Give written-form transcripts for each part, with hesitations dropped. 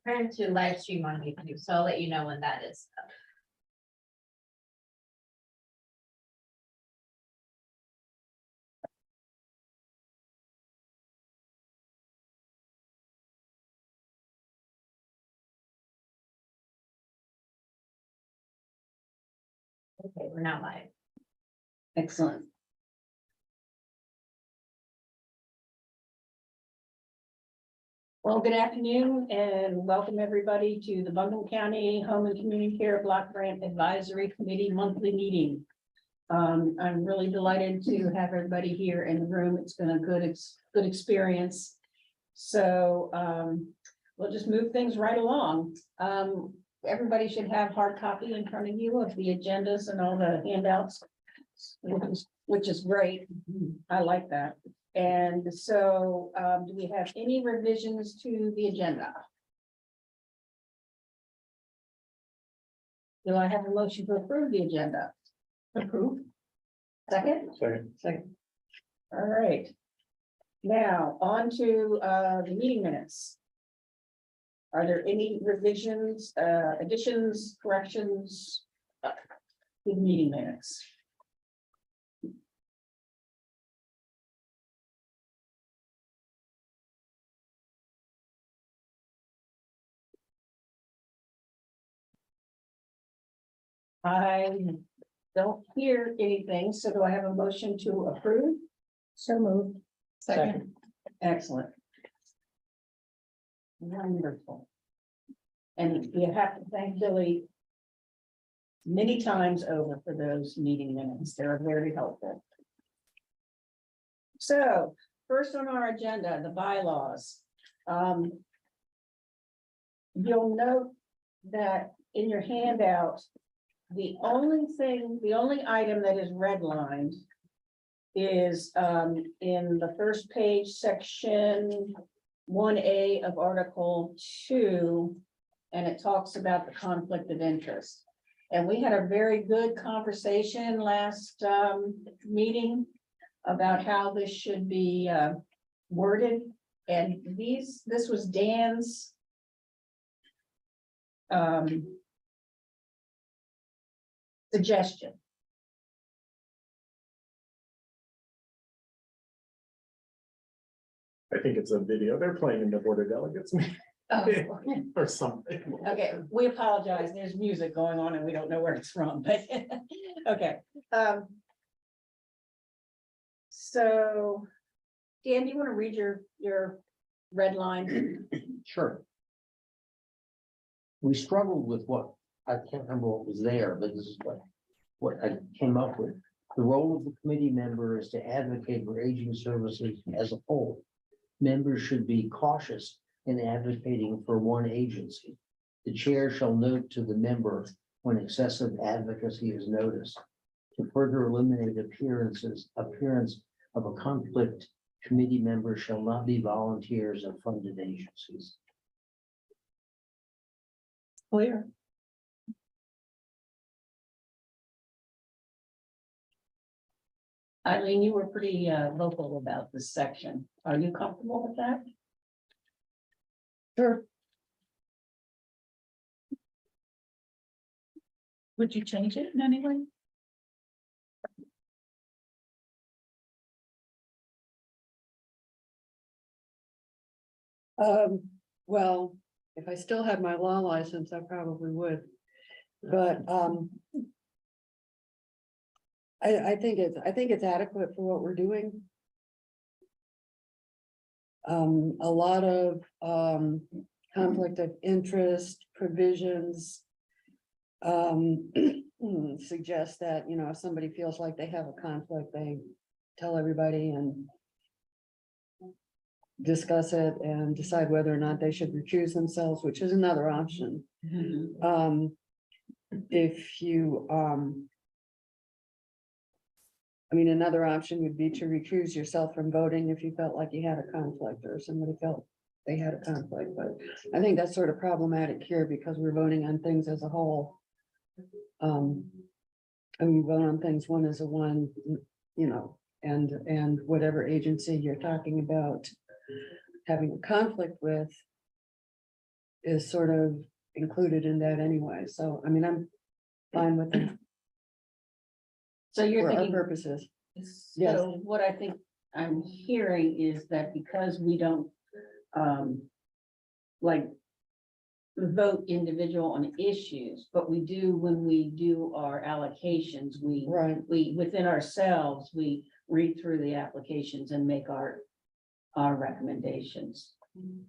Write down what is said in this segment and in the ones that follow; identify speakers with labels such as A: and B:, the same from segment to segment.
A: trying to live stream on YouTube, so I'll let you know when that is. Okay, we're now live.
B: Excellent. Well, good afternoon and welcome everybody to the Bungalow County Home and Community Care Block Grant Advisory Committee monthly meeting. I'm really delighted to have everybody here in the room. It's been a good experience. So we'll just move things right along. Everybody should have hard copy in front of you of the agendas and all the handouts, which is great. I like that. And so do we have any revisions to the agenda? Do I have a motion to approve the agenda? Approve. Second? Second. All right. Now, on to the meeting minutes. Are there any revisions, additions, corrections to the meeting minutes? I don't hear anything, so do I have a motion to approve? So moved. Second. Excellent. Wonderful. And you have to thank Billy many times over for those meeting minutes. They're very helpful. So first on our agenda, the bylaws. You'll note that in your handout, the only item that is redlined is in the first page, section 1A of Article 2, and it talks about the conflict of interest. And we had a very good conversation last meeting about how this should be worded. And this was Dan's suggestion.
C: I think it's a video they're playing in the Board of Delegates meeting
B: Oh,
C: or something.
B: okay, we apologize. There's music going on and we don't know where it's from, but okay. So Dan, do you want to read your red line?
D: Sure. We struggled with what, I can't remember what was there, but this is what I came up with. The role of the committee member is to advocate for aging services as a whole. Members should be cautious in advocating for one agency. The chair shall note to the member when excessive advocacy is noticed. To further eliminate appearance of a conflict, committee members shall not be volunteers of funded agencies.
B: Clear. Eileen, you were pretty vocal about this section. Are you comfortable with that? Sure.
E: Would you change it in any way?
F: Well, if I still had my law license, I probably would. But I think it's adequate for what we're doing. A lot of conflict of interest provisions suggest that, you know, if somebody feels like they have a conflict, they tell everybody and discuss it and decide whether or not they should recuse themselves, which is another option. If you, I mean, another option would be to recuse yourself from voting if you felt like you had a conflict or somebody felt they had a conflict, but I think that's sort of problematic here because we're voting on things as a whole. And we vote on things one as a one, you know, and whatever agency you're talking about having a conflict with, is sort of included in that anyway, so, I mean, I'm fine with it
B: So you're
F: for our
B: thinking,
F: purposes. Yes.
B: so what I think I'm hearing is that because we don't, like, vote individual on issues, but we do, when we do our allocations,
F: Right,
B: we, within ourselves, we read through the applications and make our recommendations.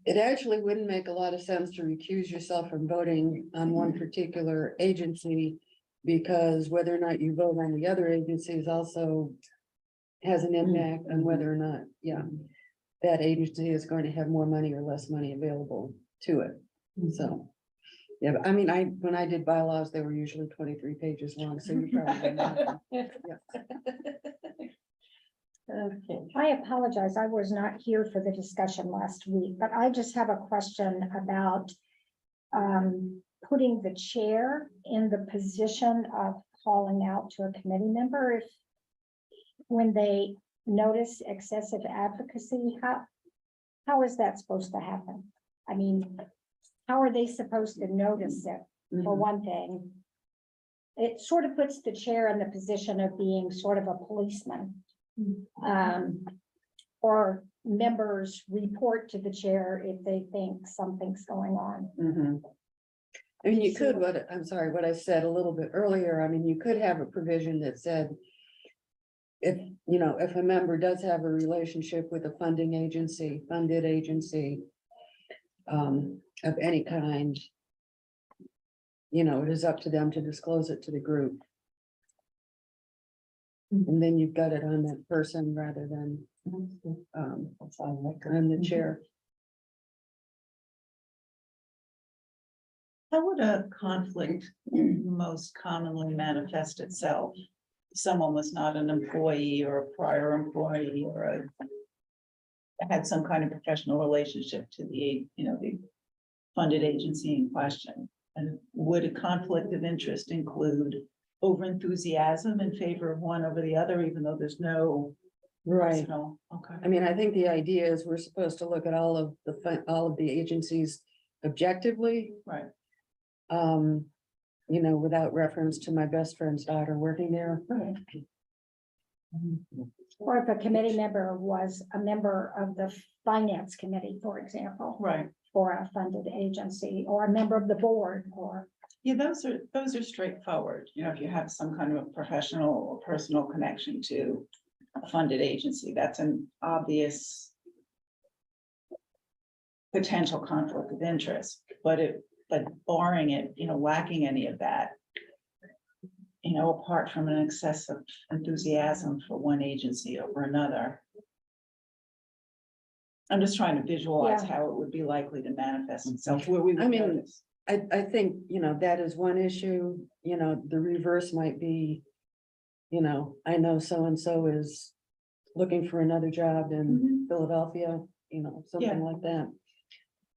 F: it actually wouldn't make a lot of sense to recuse yourself from voting on one particular agency. Because whether or not you vote on the other agencies also has an impact on whether or not, yeah. That agency is going to have more money or less money available to it, so. Yeah, but I mean, when I did bylaws, they were usually 23 pages long, so you probably. know.
B: Okay.
G: I apologize, I was not here for the discussion last week, but I just have a question about putting the chair in the position of calling out to a committee member if when they notice excessive advocacy, how is that supposed to happen? I mean, how are they supposed to notice it, for one thing? It sort of puts the chair in the position of being sort of a policeman. Or members report to the chair if they think something's going on.
B: Mhm.
F: I mean, you could, I'm sorry, what I said a little bit earlier, I mean, you could have a provision that said. If, you know, if a member does have a relationship with a funded agency. Of any kind. You know, it is up to them to disclose it to the group. And then you've got it on that person rather than, on the chair.
E: How would a conflict most commonly manifest itself? If someone was not an employee or a prior employee had some kind of professional relationship to the, the funded agency in question. And would a conflict of interest include over enthusiasm in favor of one over the other, even though there's no
F: Right.
E: personal? Okay.
F: I mean, I think the idea is we're supposed to look at all of the agencies objectively.
E: Right.
F: You know, without reference to my best friend's daughter working there.
G: Or if a committee member was a member of the finance committee, for example,
E: Right.
G: for a funded agency, or a member of the board, or.
E: Yeah, those are straightforward. If you have some kind of a professional or personal connection to a funded agency, that's an obvious potential conflict of interest. But barring it, lacking any of that, apart from an excessive enthusiasm for one agency over another. I'm just trying to visualize how it would be likely to manifest itself, where we would
F: I mean,
E: notice.
F: I think, that is one issue, the reverse might be. I know so-and-so is looking for another job in Philadelphia, something like that.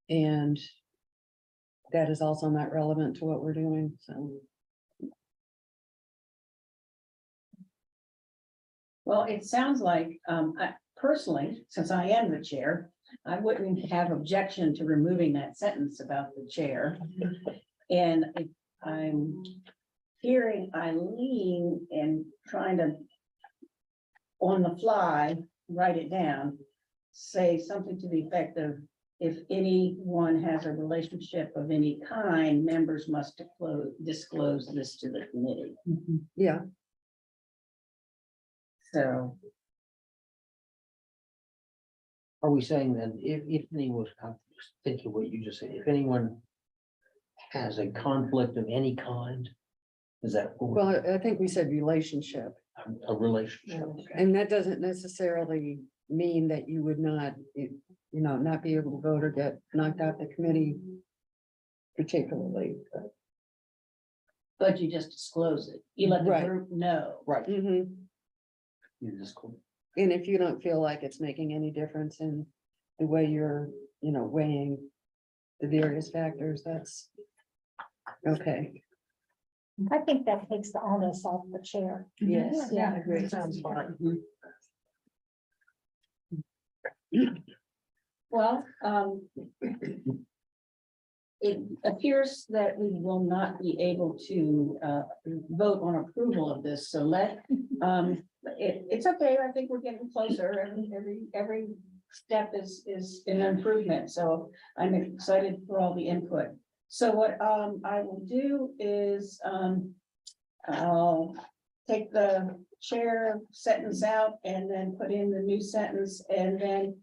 F: And that is also not relevant to what we're doing, so.
B: Well, it sounds like, I personally, since I am the chair, I wouldn't have objection to removing that sentence about the chair. And if I'm hearing Eileen and trying to, on the fly, write it down, say something to the effect of, if anyone has a relationship of any kind, members must disclose this to the committee.
F: Yeah,
B: So,
D: Are we saying that if anyone, I'm thinking what you just said, if anyone has a conflict of any kind, is that
F: well, I think we said relationship,
D: a relationship?
F: and that doesn't necessarily mean that you would not, not be able to vote or get knocked out the committee. Particularly.
B: but you just disclose it. You let the
F: Right.
B: group know.
D: Right.
F: Mhm.
D: You just call-
F: And if you don't feel like it's making any difference in the way you're, weighing the various factors, that's okay.
G: I think that takes the onus off the chair.
F: Yes.
G: Yeah.
F: I agree.
C: Sounds fine.
B: Well, it appears that we will not be able to vote on approval of this, so it's okay, I think we're getting closer, every step is an improvement, so I'm excited for all the input. So what I will do is I'll take the chair sentence out and then put in the new sentence, and then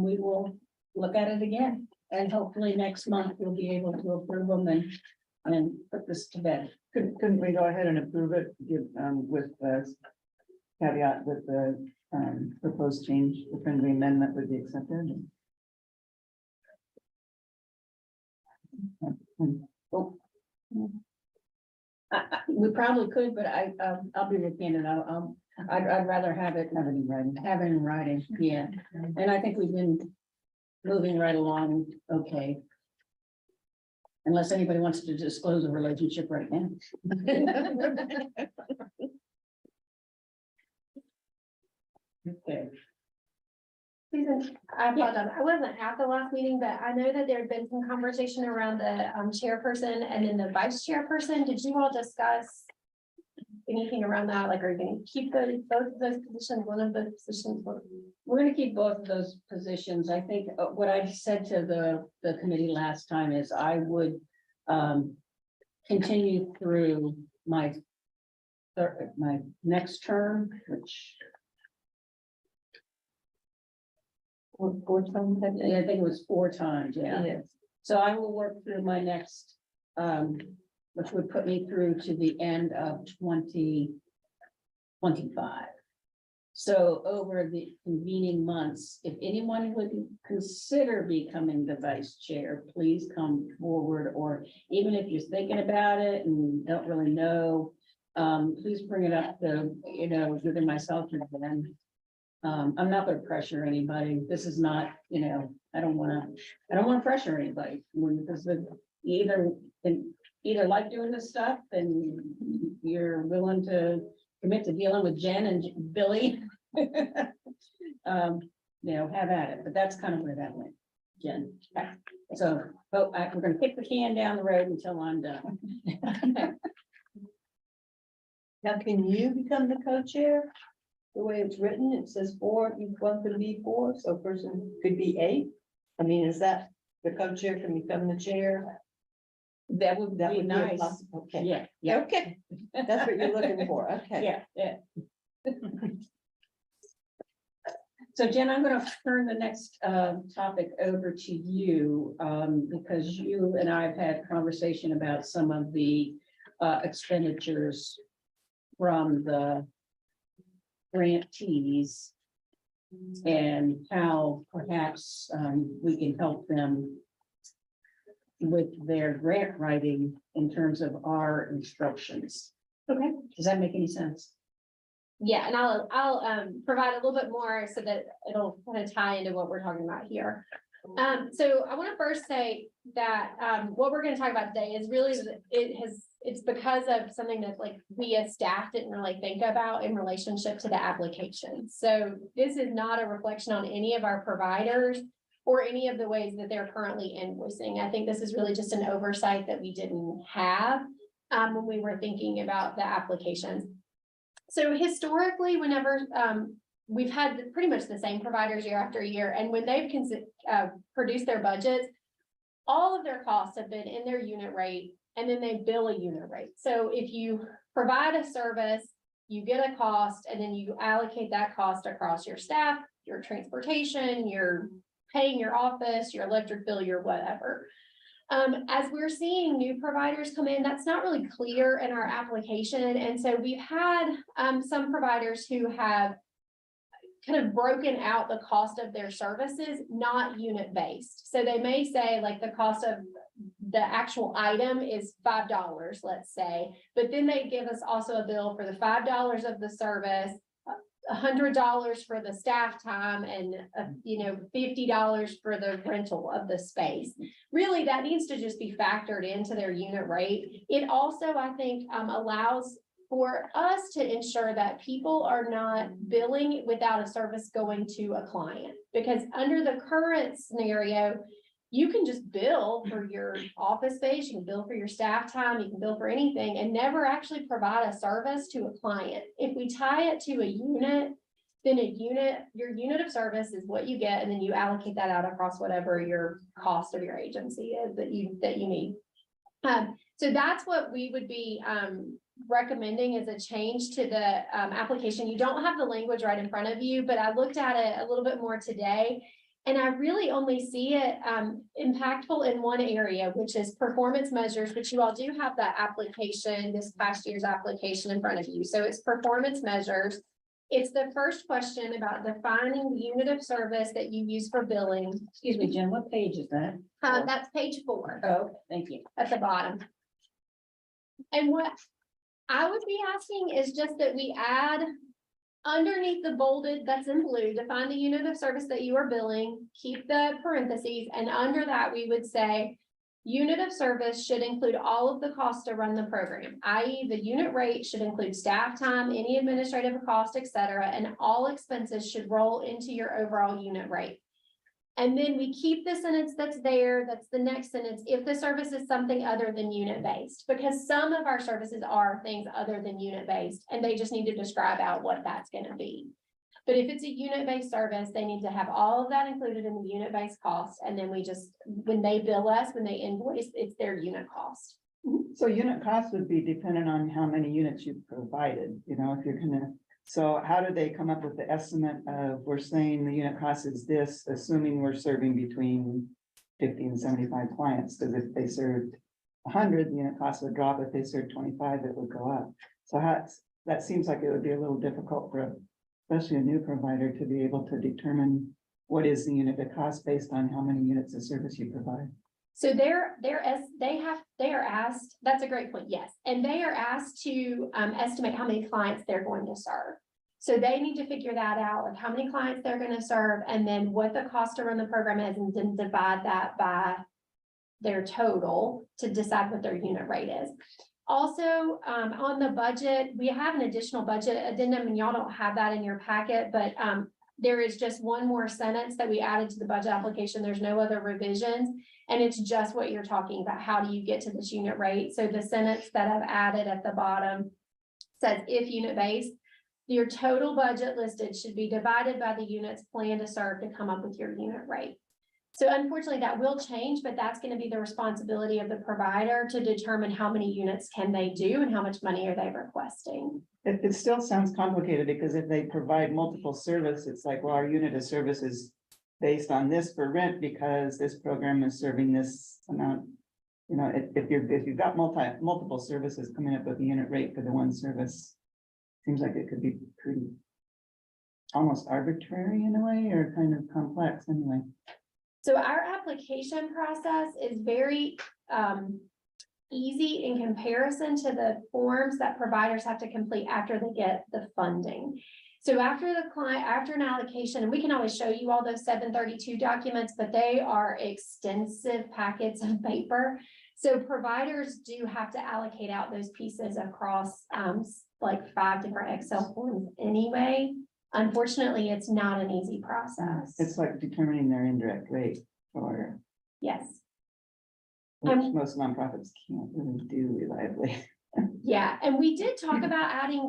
B: we will look at it again. And hopefully next month we'll be able to approve them and put this to bed.
H: Couldn't we go ahead and approve it, with the caveat that the, proposed change, the friendly amendment would be accepted?
B: We probably could, but I'll be candid, I'd rather have it in writing, yeah. And I think we've been moving right along, okay. Unless anybody wants to disclose a relationship right now. Okay.
I: Susan, I apologize. I wasn't at the last meeting, but I know that there had been some conversation around the chairperson and then the vice chairperson. Did you all discuss anything around that? Like, are you going to keep both of those positions, one of those positions?
B: We're gonna keep both of those positions. I think what I said to the committee last time is I would continue through my next term, which
G: Four times, I think.
B: I think it was 4 times, yeah.
G: Yes.
B: So I will work through my next, which would put me through to the end of 2025. So over the convening months, if anyone would consider becoming the vice chair, please come forward, or even if you're thinking about it and don't really know, please bring it up to, within myself and then. I'm not gonna pressure anybody. This is not, I don't wanna pressure anybody. Because you either like doing this stuff and you're willing to commit to dealing with Jen and Billy. Have at it, but that's kind of where that went, Jen. So, we're gonna kick the can down the road until I'm done.
H: Now, can you become the co-chair? The way it's written, it says 4, each one could be 4, so a person could be 8. I mean, is that the co-chair can become the chair?
B: That would
H: That
B: be
H: would be
B: nice.
H: possible. Okay.
B: Yeah.
H: Okay, that's what you're looking for. Okay.
B: Yeah. So Jen, I'm gonna turn the next topic over to you, because you and I have had conversation about some of the expenditures from the grantees and how perhaps we can help them with their grant writing in terms of our instructions.
I: Okay.
B: Does that make any sense?
I: Yeah, and I'll provide a little bit more so that it'll kind of tie into what we're talking about here. So I want to first say that what we're going to talk about today is really, it's because of something that like we as staff didn't really think about in relationship to the application. So this is not a reflection on any of our providers or any of the ways that they're currently invoicing. I think this is really just an oversight that we didn't have when we were thinking about the applications. So historically, whenever we've had pretty much the same providers year after year, and when they've produced their budgets, all of their costs have been in their unit rate, and then they bill a unit rate. So if you provide a service, you get a cost, and then you allocate that cost across your staff, your transportation, your paying your office, your electric bill, your whatever. As we're seeing new providers come in, that's not really clear in our application. And so we've had some providers who have kind of broken out the cost of their services, not unit based. So they may say like the cost of the actual item is $5, let's say, but then they give us also a bill for the $5 of the service, $100 for the staff time, and $50 for the rental of the space. Really, that needs to just be factored into their unit rate. It also, I think, allows for us to ensure that people are not billing without a service going to a client, because under the current scenario, you can just bill for your office space, you can bill for your staff time, you can bill for anything and never actually provide a service to a client. If we tie it to a unit, then your unit of service is what you get, and then you allocate that out across whatever your cost of your agency is that you need. So that's what we would be recommending as a change to the application. You don't have the language right in front of you, but I looked at it a little bit more today. And I really only see it impactful in one area, which is performance measures, which you all do have that application, this past year's application in front of you. So it's performance measures. It's the first question about defining the unit of service that you use for billing.
B: Excuse me, Jen, what page is that?
I: That's page 4
B: Oh, thank you.
I: at the bottom. And what I would be asking is just that we add underneath the bolded that's in blue, define the unit of service that you are billing, keep the parentheses, and under that, we would say unit of service should include all of the costs to run the program, i.e. the unit rate should include staff time, any administrative cost, etc., and all expenses should roll into your overall unit rate. And then we keep the sentence that's there, that's the next sentence, if the service is something other than unit-based, because some of our services are things other than unit-based, and they just need to describe out what that's gonna be. But if it's a unit-based service, they need to have all of that included in the unit-based cost, and then we just, when they bill us, when they invoice, it's their unit cost.
E: So unit cost would be dependent on how many units you've provided, you know, if you're gonna. So how do they come up with the estimate of, we're saying the unit cost is this, assuming we're serving between 50 and 75 clients? Because if they served 100, the unit cost would drop. If they served 25, it would go up. So that seems like it would be a little difficult for, especially a new provider, to be able to determine what is the unit of cost based on how many units of service you provide.
I: So they are asked, that's a great point, yes. And they are asked to estimate how many clients they're going to serve. So they need to figure that out, like how many clients they're going to serve, and then what the cost to run the program is, and then divide that by their total to decide what their unit rate is. Also, on the budget, we have an additional budget addendum, and y'all don't have that in your packet, but there is just one more sentence that we added to the budget application. There's no other revisions. And it's just what you're talking about. How do you get to this unit rate? So the sentence that I've added at the bottom says, if unit based, your total budget listed should be divided by the units planned to serve to come up with your unit rate. So unfortunately that will change, but that's going to be the responsibility of the provider to determine how many units can they do and how much money are they requesting.
E: It still sounds complicated, because if they provide multiple service, it's like, well, our unit of service is based on this for rent because this program is serving this amount. You know, if you've got multiple services coming up with a unit rate for the one service, seems like it could be pretty almost arbitrary in a way, or kind of complex anyway.
I: So our application process is very easy in comparison to the forms that providers have to complete after they get the funding. So after an allocation, and we can always show you all those 732 documents, but they are extensive packets of paper. So providers do have to allocate out those pieces across like 5 different Excel forms anyway. Unfortunately, it's not an easy process.
E: It's like determining their indirect rate, or
I: Yes.
E: which most nonprofits can't really do reliably.
I: Yeah, and we did talk about adding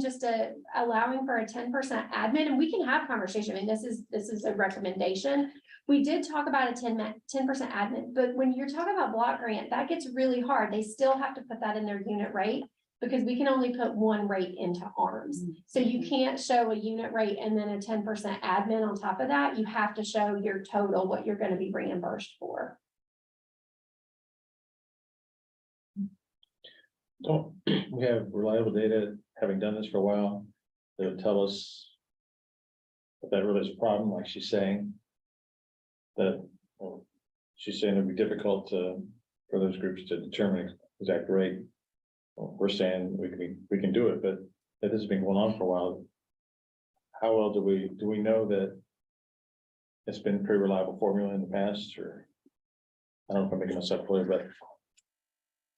I: allowing for a 10% admin, and we can have conversation. I mean, this is a recommendation. We did talk about a 10% admin, but when you're talking about block grant, that gets really hard. They still have to put that in their unit rate, because we can only put one rate into ARMS. So you can't show a unit rate and then a 10% admin on top of that. You have to show your total, what you're going to be reimbursed for.
J: Don't we have reliable data, having done this for a while, that would tell us that really is a problem, like she's saying? That, well, she's saying it'd be difficult for those groups to determine exact rate. Well, we're saying we can do it, but that has been going on for a while. How well do we know that it's been a pretty reliable formula in the past, or I don't know if I'm making myself clear, but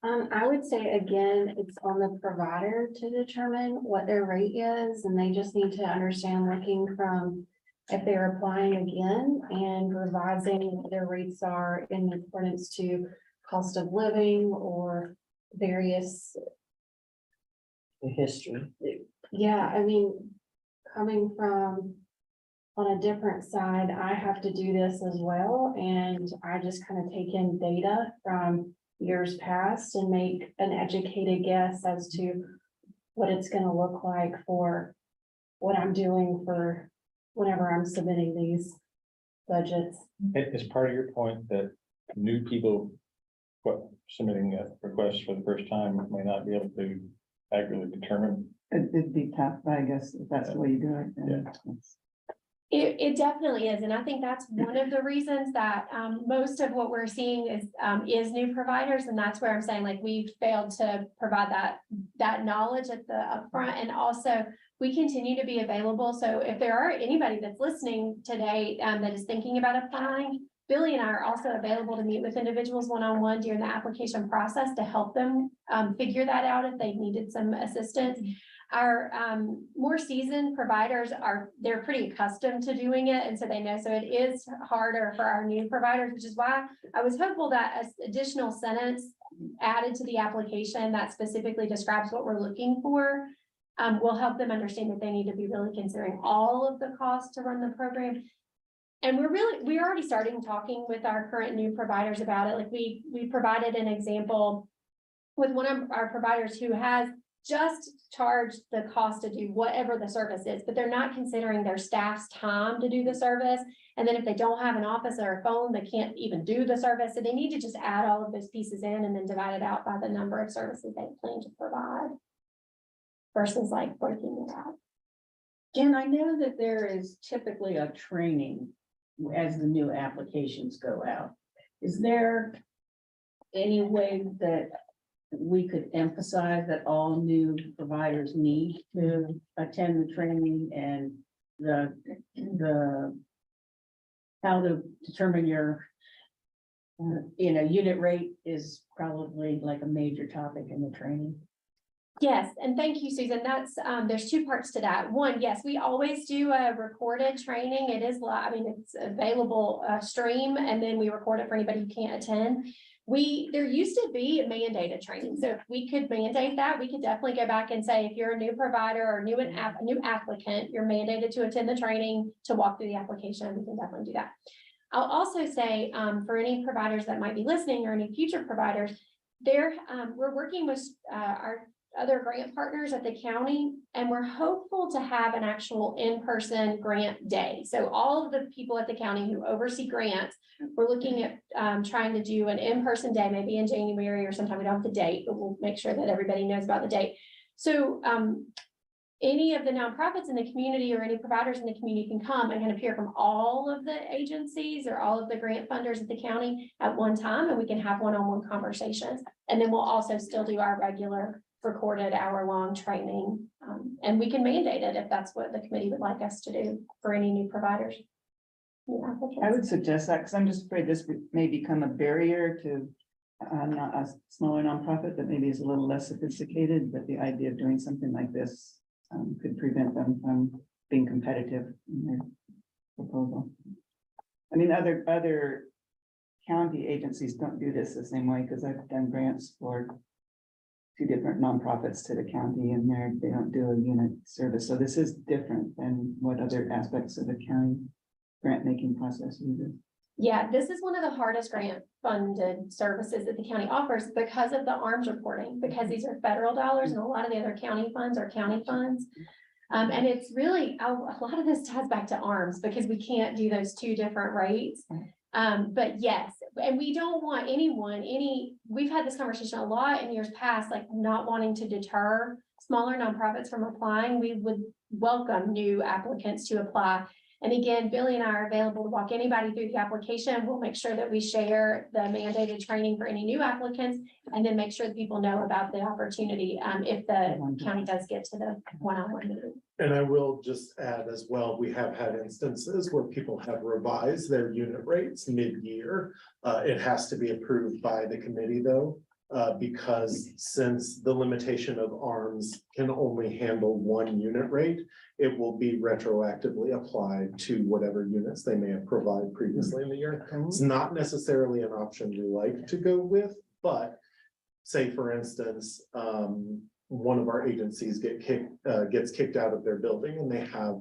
K: I would say, again, it's on the provider to determine what their rate is, and they just need to understand, looking from if they're applying again and revising what their rates are in accordance to cost of living or various,
D: The history.
K: yeah, I mean, coming from on a different side, I have to do this as well, and I just kind of take in data from years past and make an educated guess as to what it's gonna look like for what I'm doing for whenever I'm submitting these budgets.
J: Is part of your point that new people submitting a request for the first time may not be able to accurately determine?
E: It'd be tough, I guess, if that's the way you do it. then it's-
I: It definitely is, and I think that's one of the reasons that most of what we're seeing is new providers, and that's where I'm saying, like, we've failed to provide that knowledge at the upfront, and also we continue to be available. So if there are anybody that's listening today that is thinking about applying, Billy and I are also available to meet with individuals one-on-one during the application process to help them figure that out if they needed some assistance. Our more seasoned providers they're pretty accustomed to doing it, and so they know, so it is harder for our new providers, which is why I was hopeful that an additional sentence added to the application that specifically describes what we're looking for will help them understand that they need to be really considering all of the costs to run the program. And we're already starting talking with our current new providers about it. Like we provided an example with one of our providers who has just charged the cost to do whatever the service is, but they're not considering their staff's time to do the service. And then if they don't have an office or a phone, they can't even do the service. So they need to just add all of those pieces in and then divide it out by the number of services they plan to provide versus like breaking it out.
B: Jen, I know that there is typically a training as the new applications go out. Is there any way that we could emphasize that all new providers need to attend the training and the how to determine your unit rate is probably like a major topic in the training?
I: Yes, and thank you, Susan. That's, there's two parts to that. One, yes, we always do a recorded training. It is live, I mean, it's available stream, and then we record it for anybody who can't attend. There used to be a mandated training. So if we could mandate that, we could definitely go back and say, if you're a new provider or new applicant, you're mandated to attend the training to walk through the application. We can definitely do that. I'll also say, for any providers that might be listening or any future providers, we're working with our other grant partners at the county, and we're hopeful to have an actual in-person grant day. So all of the people at the county who oversee grants, we're looking at trying to do an in-person day, maybe in January or sometime. We don't have the date, but we'll make sure that everybody knows about the date. So any of the nonprofits in the community or any providers in the community can come and kind of hear from all of the agencies or all of the grant funders at the county at one time, and we can have one-on-one conversations. And then we'll also still do our regular recorded hour-long training, and we can mandate it if that's what the committee would like us to do for any new providers.
E: I would suggest that, because I'm just afraid this may become a barrier to not a smaller nonprofit that maybe is a little less sophisticated, but the idea of doing something like this could prevent them from being competitive in their proposal. I mean, other county agencies don't do this the same way, because I've done grants for two different nonprofits to the county, and they don't do a unit service. So this is different than what other aspects of the county grant making process uses.
I: Yeah, this is one of the hardest grant funded services that the county offers because of the arms reporting, because these are federal dollars and a lot of the other county funds are county funds. And it's really, a lot of this ties back to arms because we can't do those two different rates. But yes, and we don't want we've had this conversation a lot in years past, like not wanting to deter smaller nonprofits from applying. We would welcome new applicants to apply. And again, Billy and I are available to walk anybody through the application. We'll make sure that we share the mandated training for any new applicants, and then make sure that people know about the opportunity if the county does get to the one-on-one meeting.
C: And I will just add as well, we have had instances where people have revised their unit rates mid-year. It has to be approved by the committee though. Because since the limitation of arms can only handle one unit rate, it will be retroactively applied to whatever units they may have provided previously in the year. It's not necessarily an option we like to go with, but say for instance, one of our agencies gets kicked out of their building and they have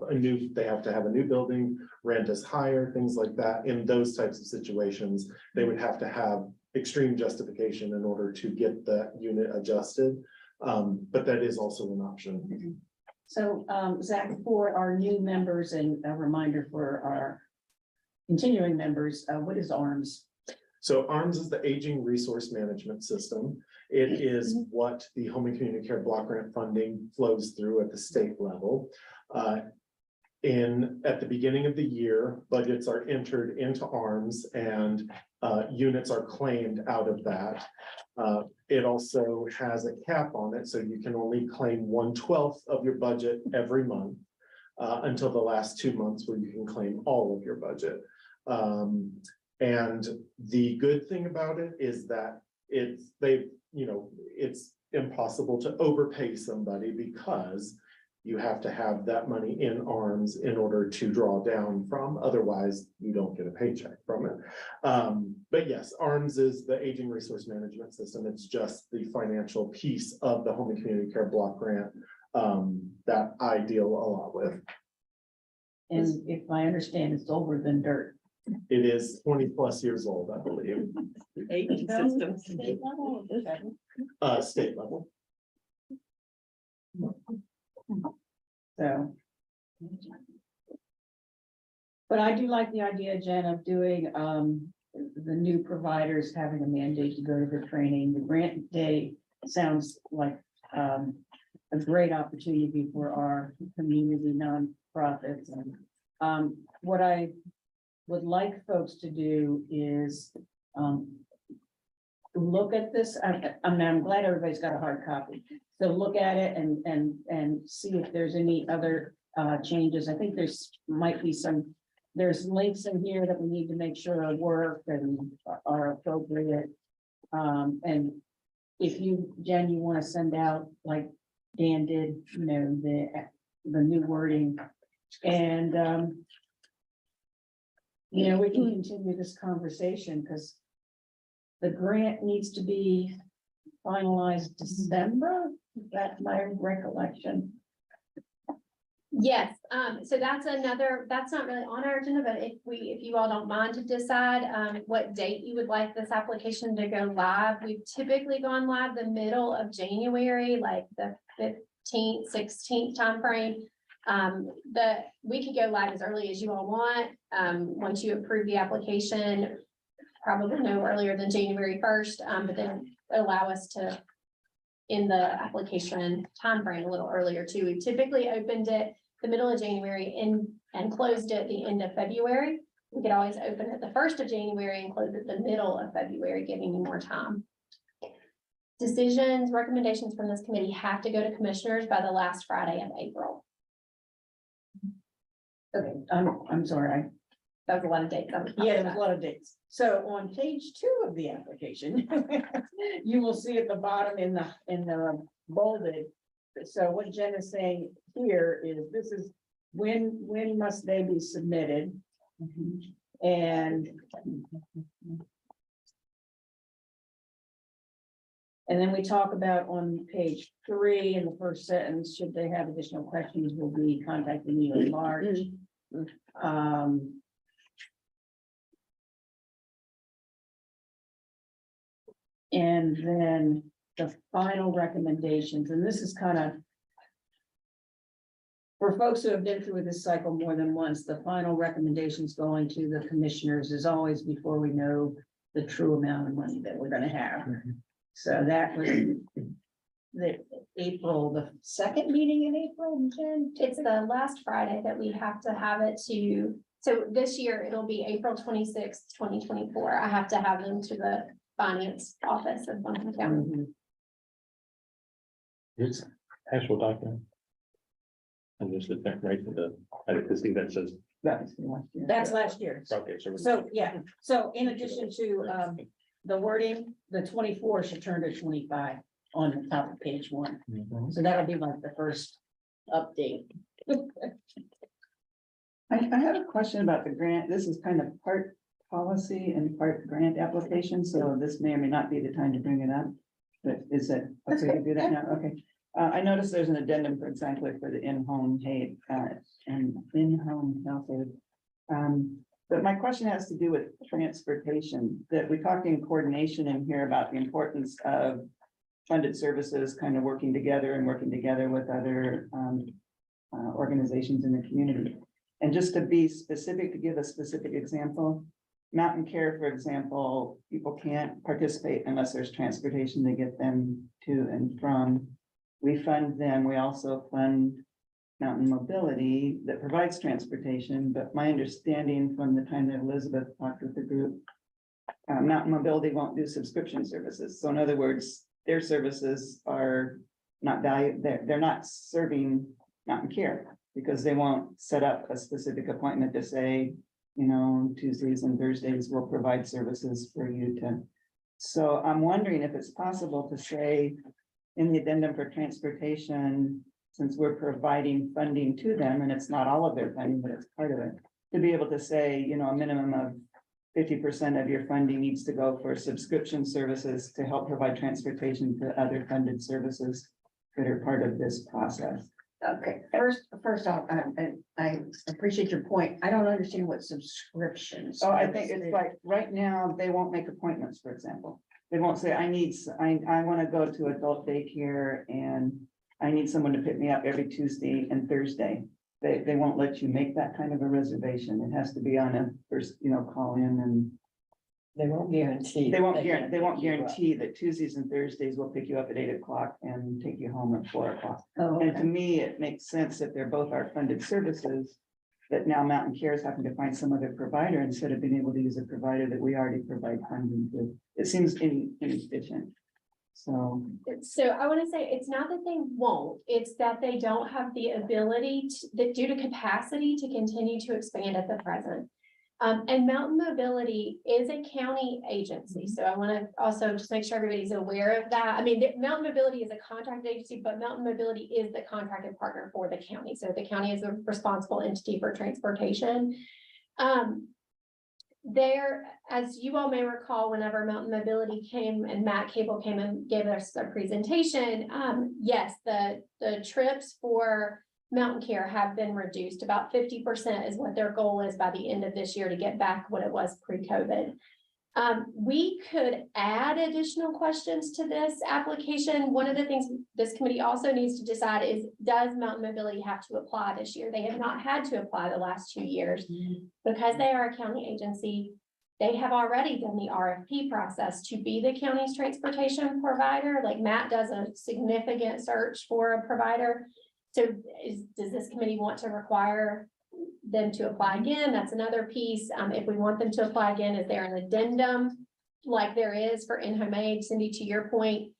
C: to have a new building, rent is higher, things like that. In those types of situations, they would have to have extreme justification in order to get that unit adjusted. But that is also an option.
B: So, Zach, for our new members and a reminder for our continuing members, what is ARMS?
C: So ARMS is the Aging Resource Management System. It is what the Home and Community Care Block Grant funding flows through at the state level. At the beginning of the year, budgets are entered into ARMS and units are claimed out of that. It also has a cap on it, so you can only claim 1/12 of your budget every month until the last 2 months where you can claim all of your budget. And the good thing about it is that it's impossible to overpay somebody because you have to have that money in ARMS in order to draw down from, otherwise you don't get a paycheck from it. But yes, ARMS is the Aging Resource Management System. It's just the financial piece of the Home and Community Care Block Grant that I deal a lot with.
B: And if I understand, it's older than dirt.
C: It is 20+ years old, I believe,
E: Aging systems.
B: State level,
C: state level.
B: So. But I do like the idea, Jen, of doing, the new providers having a mandate to go to the training. The grant day sounds like, a great opportunity for our community nonprofits. And, what I would like folks to do is, look at this. I'm glad everybody's got a hard copy. So look at it and see if there's any other changes. I think might be there's links in here that we need to make sure work and are appropriate. And if you, Jen, you want to send out, like Dan did, the new wording. And we can continue this conversation because the grant needs to be finalized December. That's my recollection.
I: Yes, so that's not really on our agenda, but if you all don't mind to decide, what date you would like this application to go live. We've typically gone live the middle of January, like the 15th, 16th timeframe. We could go live as early as you all want. Once you approve the application, probably no earlier than January 1st, but then allow us to in the application timeframe a little earlier too. We've typically opened it the middle of January and closed it at the end of February. We could always open it the 1st of January and close it the middle of February, giving you more time. Decisions, recommendations from this committee have to go to commissioners by the last Friday of April.
B: Okay, I'm sorry.
I: That was a lot of dates.
B: Yeah, there's a lot of dates. So on page 2 of the application, you will see at the bottom in the bolded. So what Jen is saying here is this is when must they be submitted? And then we talk about on page 3 in the first sentence, should they have additional questions, we'll be contacting you in March. And then the final recommendations, and this is kind of for folks who have been through this cycle more than once, the final recommendations going to the commissioners is always before we know the true amount of money that we're going to have. So that was the 2nd meeting in April, Jen?
I: It's the last Friday that we have to have it to, so this year it'll be April 26th, 2024. I have to have them to the finance office of Buncombe County.
J: It's actual document. And just the right to the, I can see that says.
B: That's last year.
J: Okay,
B: So, yeah, so in addition to the wording, the 24 should turn to 25 on the top of page 1.
D: Mhm.
B: So that'll be like the first update.
E: I have a question about the grant. This is kind of part policy and part grant application, so this may or may not be the time to bring it up. But is it okay to do that now? Okay. I noticed there's an addendum, for example, for the in-home aid, and in-home health aid. But my question has to do with transportation, that we're talking coordination in here about the importance of funded services kind of working together and working together with other organizations in the community. And just to be specific, to give a specific example, Mountain Care, for example, people can't participate unless there's transportation to get them to and from. We fund them. We also fund Mountain Mobility that provides transportation, but my understanding from the time that Elizabeth talked with the group, Mountain Mobility won't do subscription services. So in other words, their services are not valued, they're not serving Mountain Care because they won't set up a specific appointment to say, you know, Tuesdays and Thursdays will provide services for you to. So I'm wondering if it's possible to say in the addendum for transportation, since we're providing funding to them, and it's not all of their funding, but it's part of it, to be able to say, you know, a minimum of 50% of your funding needs to go for subscription services to help provide transportation to other funded services that are part of this process.
B: Okay, first off, I appreciate your point. I don't understand what subscriptions.
E: So I think it's like, right now, they won't make appointments, for example. They won't say, I want to go to adult daycare and I need someone to pick me up every Tuesday and Thursday. They won't let you make that kind of a reservation. It has to be on a first, you know, call in and
H: They won't guarantee.
E: they won't guarantee that Tuesdays and Thursdays will pick you up at 8 o'clock and take you home at 4 o'clock.
B: Oh,
E: And to
B: okay.
E: me, it makes sense if they're both our funded services, that now Mountain Care is having to find some other provider instead of being able to use a provider that we already provide funding to. It seems inefficient. So,
I: I want to say, it's not that they won't, it's that they don't have the ability to, that due to capacity to continue to expand at the present. And Mountain Mobility is a county agency, so I want to also just make sure everybody's aware of that. I mean, Mountain Mobility is a contracted agency, but Mountain Mobility is the contracted partner for the county, so the county is the responsible entity for transportation. There, as you all may recall, whenever Mountain Mobility came and Matt Cable came and gave us a presentation, yes, the trips for Mountain Care have been reduced. About 50% is what their goal is by the end of this year to get back what it was pre-COVID. We could add additional questions to this application. One of the things this committee also needs to decide is, does Mountain Mobility have to apply this year? They have not had to apply the last 2 years because they are a county agency. They have already done the RFP process to be the county's transportation provider. Like Matt does a significant search for a provider. So does this committee want to require them to apply again? That's another piece. If we want them to apply again, is there an addendum like there is for in-home aid, Cindy, to your point?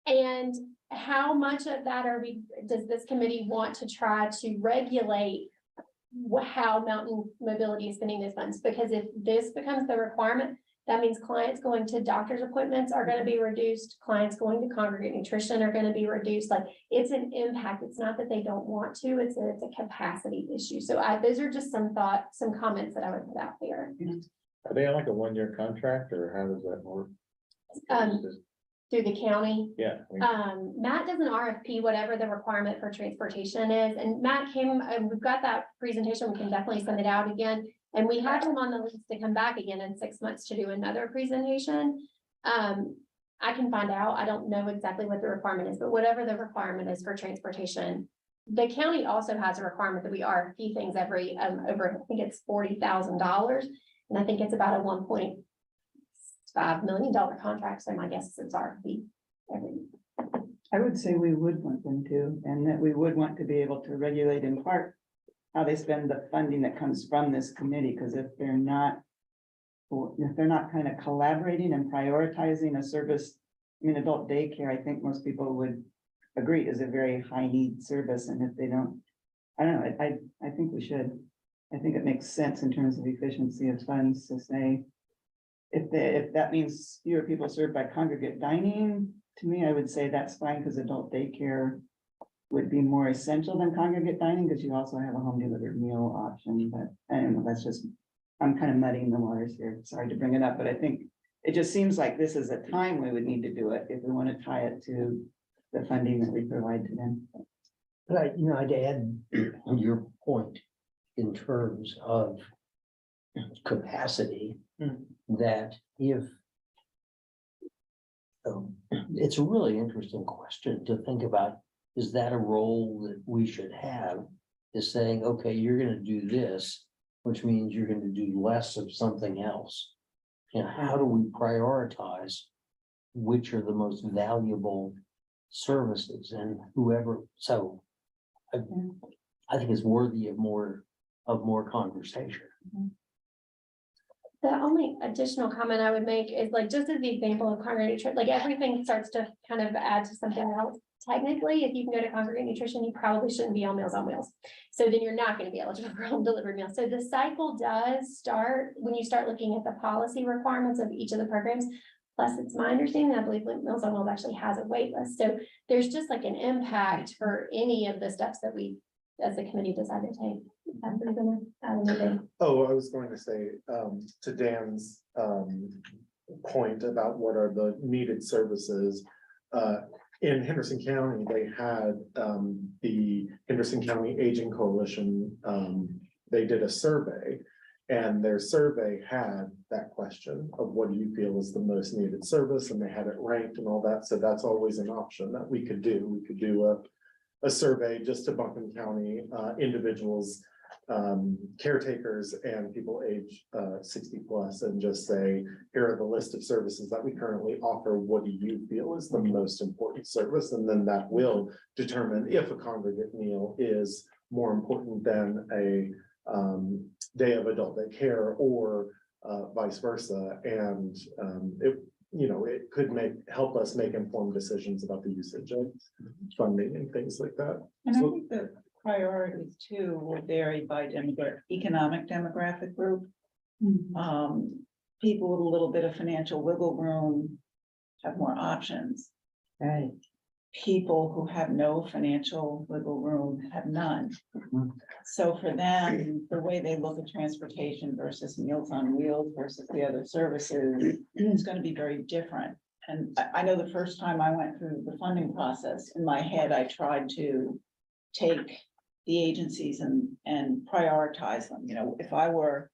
I: And how much of that does this committee want to try to regulate how Mountain Mobility is spending those funds? Because if this becomes the requirement, that means clients going to doctor's appointments are going to be reduced. Clients going to congregate nutrition are going to be reduced. Like, it's an impact. It's not that they don't want to, it's a capacity issue. So those are just some comments that I would put out there.
J: Are they on like a 1-year contract or how does that work?
I: Through the county.
J: Yeah.
I: Matt does an RFP, whatever the requirement for transportation is. And Matt came, we've got that presentation. We can definitely send it out again. And we have him on the list to come back again in 6 months to do another presentation. I can find out. I don't know exactly what the requirement is, but whatever the requirement is for transportation. The county also has a requirement that we RFP things every, over, I think it's $40,000. And I think it's about a $1.5 million contract. So my guess is it's RFP every.
E: I would say we would want them to, and that we would want to be able to regulate in part how they spend the funding that comes from this committee, because if they're not kind of collaborating and prioritizing a service, I mean, adult daycare, I think most people would agree is a very high need service. And if they don't, I don't know, I think we should. I think it makes sense in terms of efficiency of funds to say, if that means fewer people served by congregate dining, to me, I would say that's fine, because adult daycare would be more essential than congregate dining, because you also have a home delivered meal option, but I don't know, that's just, I'm kind of muddying the waters here, sorry to bring it up, but I think it just seems like this is a time we would need to do it if we want to tie it to the funding that we provide to them.
D: But I'd add your point in terms of capacity, that if it's a really interesting question to think about, is that a role that we should have? Is saying, okay, you're gonna do this, which means you're gonna do less of something else. You know, how do we prioritize which are the most valuable services and whoever, so I think it's worthy of more conversation.
I: The only additional comment I would make is like, just as the example of congregate nutrition, like everything starts to kind of add to something else. Technically, if you can go to congregate nutrition, you probably shouldn't be on Meals. So then you're not going to be eligible for home delivered meals. So the cycle does start when you start looking at the policy requirements of each of the programs. Plus, it's my understanding, I believe Meals on Wheels actually has a wait list. So there's just like an impact for any of the steps that we, as a committee, decide to take. I'm gonna add anything.
C: Oh, I was going to say, to Dan's, point about what are the needed services. In Henderson County, they had, the Henderson County Aging Coalition, they did a survey. And their survey had that question of what do you feel is the most needed service, and they had it ranked and all that, so that's always an option that we could do. We could do a survey just to Buncombe County, individuals, caretakers and people age 60 plus, and just say, here are the list of services that we currently offer. What do you feel is the most important service? And then that will determine if a congregate meal is more important than a day of adult daycare or vice versa. And it could help us make informed decisions about the usage of funding and things like that.
E: And I
C: So-
E: think the priorities too will vary by economic demographic group. People with a little bit of financial wiggle room have more options.
H: Right.
E: People who have no financial wiggle room have none. So for them, the way they look at transportation versus Meals on Wheels versus the other services is going to be very different. And I know the first time I went through the funding process, in my head, I tried to take the agencies and prioritize them. You know, if I were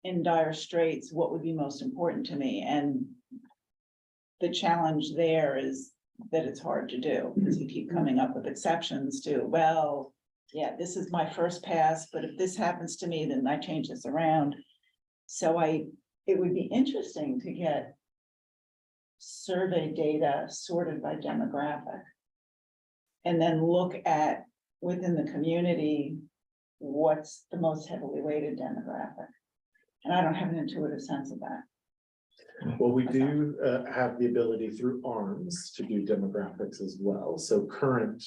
E: in dire straits, what would be most important to me? And the challenge there is that it's hard to do, because you keep coming up with exceptions to, well, yeah, this is my first pass, but if this happens to me, then I change this around. So it would be interesting to get survey data sorted by demographic. And then look at within the community, what's the most heavily weighted demographic. And I don't have an intuitive sense of that.
C: Well, we do have the ability through ARMS to do demographics as well. So current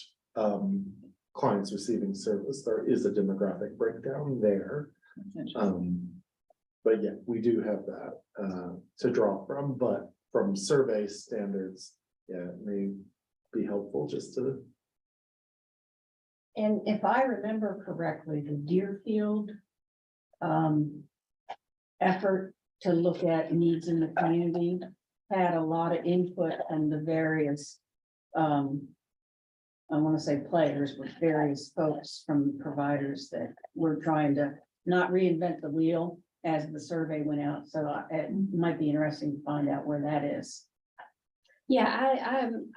C: clients receiving service, there is a demographic breakdown there. But yeah, we do have that to draw from, but from survey standards, yeah, it may be helpful just to.
B: And if I remember correctly, the Deerfield effort to look at needs in the community had a lot of input from the various, I want to say players, but various folks from providers that were trying to not reinvent the wheel as the survey went out. So it might be interesting to find out where that is.
I: Yeah,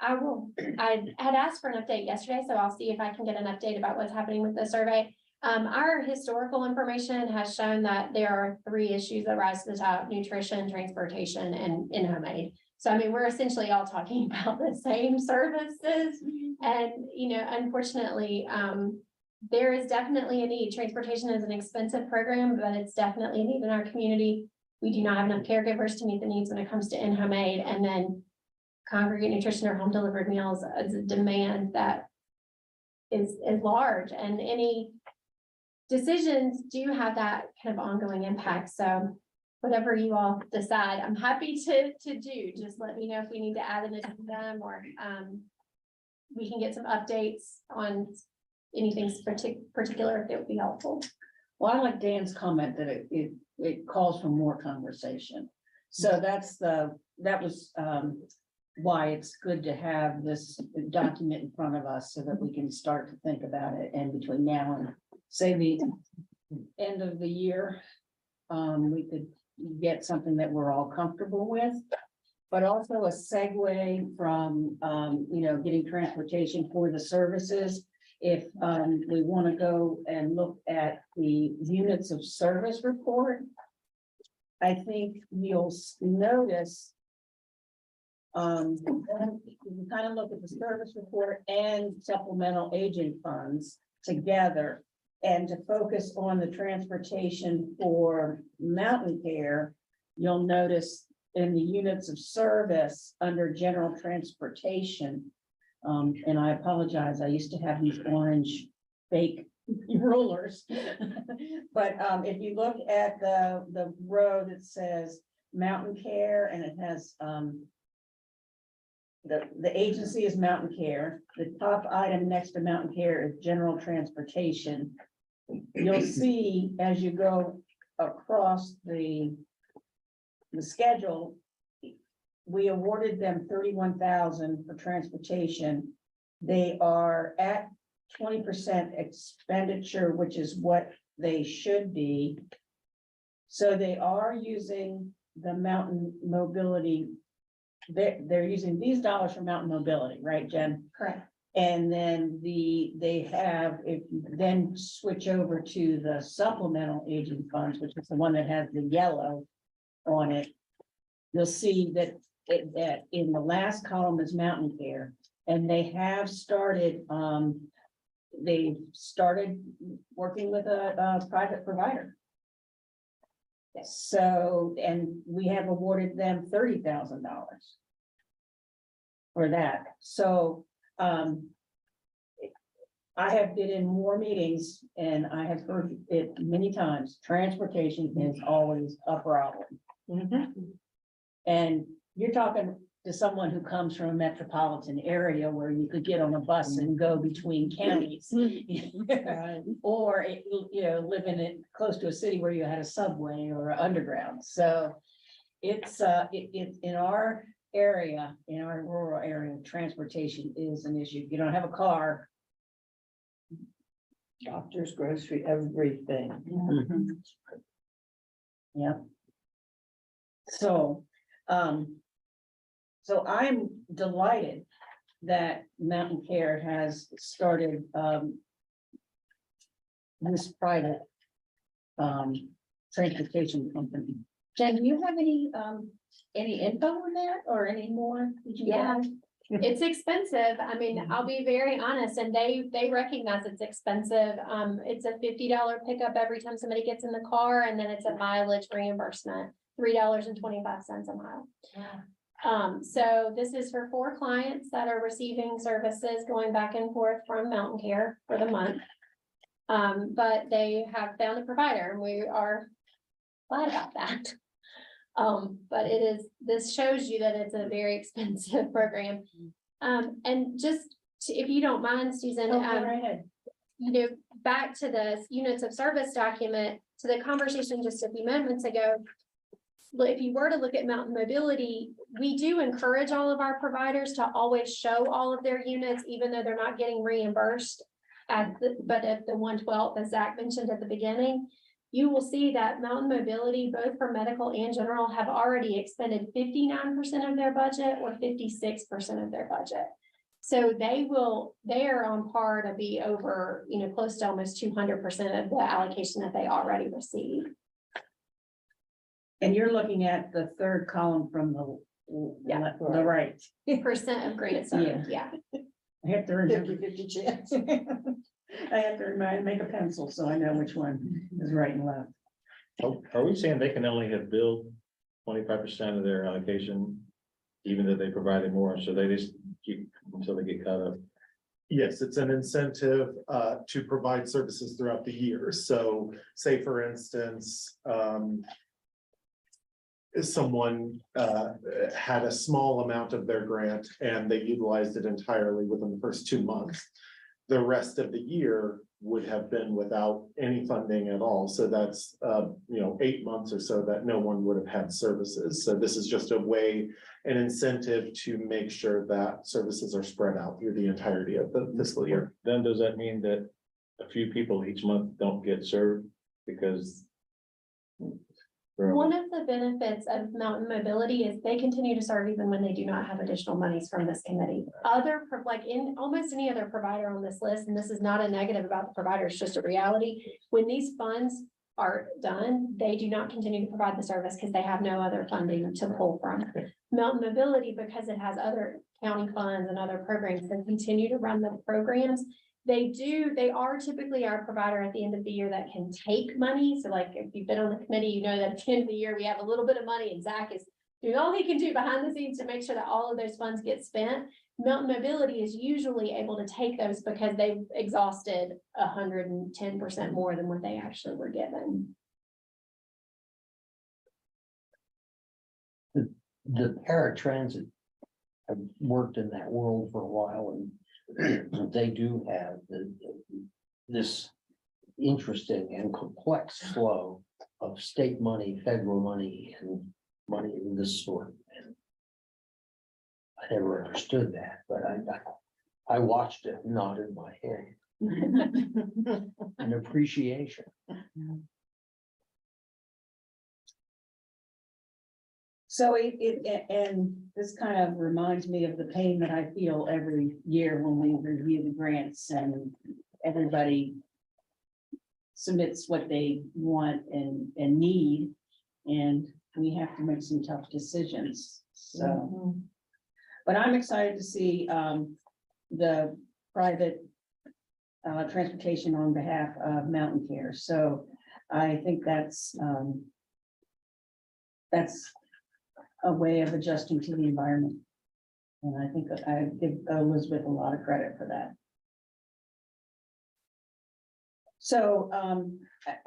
I: I had asked for an update yesterday, so I'll see if I can get an update about what's happening with the survey. Our historical information has shown that there are 3 issues that rise to the top: nutrition, transportation, and in-home aid. So, I mean, we're essentially all talking about the same services. And, unfortunately, there is definitely a need. Transportation is an expensive program, but it's definitely a need in our community. We do not have enough caregivers to meet the needs when it comes to in-home aid. And then congregate nutrition or home delivered meals is a demand that is large, and any decisions do have that kind of ongoing impact. So whatever you all decide, I'm happy to do. Just let me know if we need to add an addendum or, we can get some updates on anything particular if it would be helpful.
B: Well, I like Dan's comment that it calls for more conversation. So that was why it's good to have this document in front of us so that we can start to think about it. And between now and say the end of the year, we could get something that we're all comfortable with. But also a segue from, getting transportation for the services. If we want to go and look at the units of service report, I think you'll notice you can kind of look at the service report and supplemental agent funds together. And to focus on the transportation for Mountain Care, you'll notice in the units of service under general transportation. And I apologize, I used to have these orange fake rulers. But if you look at the row that says Mountain Care and it has the agency is Mountain Care, the top item next to Mountain Care is general transportation. You'll see as you go across the schedule, we awarded them 31,000 for transportation. They are at 20% expenditure, which is what they should be. So they are using the mountain mobility. They're using these dollars for mountain mobility, right, Jen?
I: Correct.
B: And then they have, if you then switch over to the supplemental agent funds, which is the one that has the yellow on it, you'll see that that in the last column is Mountain Care, and they have started, they started working with a private provider. So, and we have awarded them $30,000 for that. So, I have been in more meetings and I have heard it many times. Transportation is always a problem. And you're talking to someone who comes from a metropolitan area where you could get on a bus and go between counties. Or, living in close to a city where you had a subway or an underground. So it's in our area, in our rural area, transportation is an issue. If you don't have a car.
H: Doctors, grocery, everything.
B: Yeah. So, so I'm delighted that Mountain Care has started, this private, transportation company. Jen, do you have any info on that or any more? Did you
I: Yeah.
B: get?
I: It's expensive. I mean, I'll be very honest, and they recognize it's expensive. It's a $50 pickup every time somebody gets in the car, and then it's a mileage reimbursement, $3.25 a mile. So this is for 4 clients that are receiving services going back and forth from Mountain Care for the month. But they have found a provider, and we are glad about that. But this shows you that it's a very expensive program. And just if you don't mind, Susan, back to the units of service document, to the conversation just a few moments ago. If you were to look at Mountain Mobility, we do encourage all of our providers to always show all of their units, even though they're not getting reimbursed but at the 1/12, as Zach mentioned at the beginning. You will see that Mountain Mobility, both for medical and general, have already expended 59% of their budget or 56% of their budget. So they are on par to be over, close to almost 200% of the allocation that they already received.
B: And you're looking at the third column from the right.
I: Percent of grants, yeah.
B: I have to remember.
H: 50-50 chance.
B: I have to make a pencil so I know which one is right and left.
J: Are we saying they can only have billed 25% of their allocation, even though they provided more, so they just keep until they get caught up?
C: Yes, it's an incentive to provide services throughout the year. So say, for instance, someone had a small amount of their grant and they utilized it entirely within the first 2 months. The rest of the year would have been without any funding at all. So that's, 8 months or so that no one would have had services. So this is just a way, an incentive to make sure that services are spread out through the entirety of the fiscal year.
J: Then does that mean that a few people each month don't get served because?
I: One of the benefits of Mountain Mobility is they continue to serve even when they do not have additional monies from this committee. Like in almost any other provider on this list, and this is not a negative about the provider, it's just a reality. When these funds are done, they do not continue to provide the service because they have no other funding to pull from. Mountain Mobility, because it has other county funds and other programs that continue to run the programs, they are typically our provider at the end of the year that can take money. So like if you've been on the committee, you know that at the end of the year, we have a little bit of money and Zach is doing all he can do behind the scenes to make sure that all of those funds get spent. Mountain Mobility is usually able to take those because they've exhausted 110% more than what they actually were given.
D: The paratransit have worked in that world for a while, and they do have this interesting and complex flow of state money, federal money, and money of this sort. And I never understood that, but I watched it, and nodded my head. An appreciation.
B: So and this kind of reminds me of the pain that I feel every year when we review the grants and everybody submits what they want and need, and we have to make some tough decisions, so. But I'm excited to see the private transportation on behalf of Mountain Care, so I think that's a way of adjusting to the environment. And I think that I give Elizabeth a lot of credit for that. So